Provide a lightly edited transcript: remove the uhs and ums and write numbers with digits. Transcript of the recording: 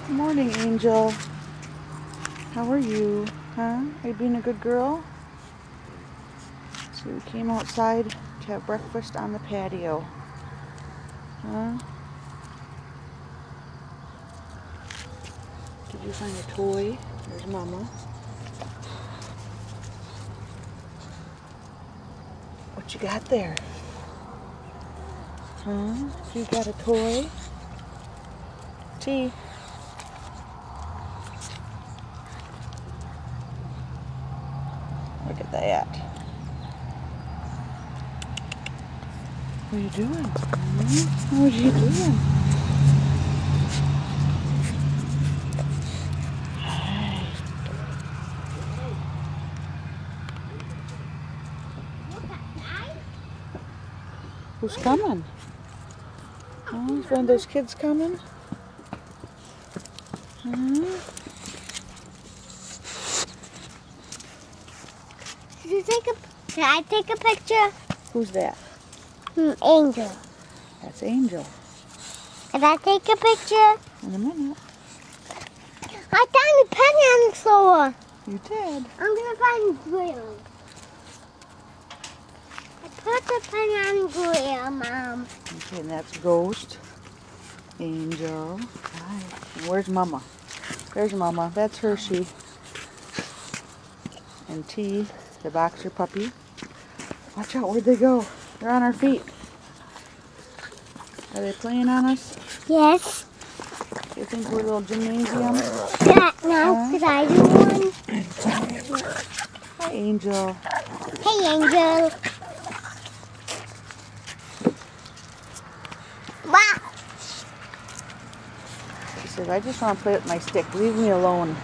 Good morning, Angel. How are you? Huh? Are you being a good girl? So we came outside to have breakfast on the patio. Huh? Did you find a toy? There's Mama. What you got there? Huh? You got a toy? T. Look at that. What are you doing? What are you doing? Hi. Who's coming? Oh, is one of those kids coming? Huh? Can I take a picture? Who's that? Angel. That's Angel. Can I take a picture? In a minute. I found a penny on the floor. You did. I'm gonna find glue. I put the penny on glue, Mom. Okay, and that's Ghost. Angel. Hi. And where's Mama? There's Mama. That's Hershey. And T, the boxer puppy. Watch out, where'd they go? They're on our feet. Are they playing on us? Yes. You think we're a little gymnasium? Yeah, now could I do one? Hi, Angel. Hey, Angel. Wow. She says, I just want to play with my stick. Leave me alone.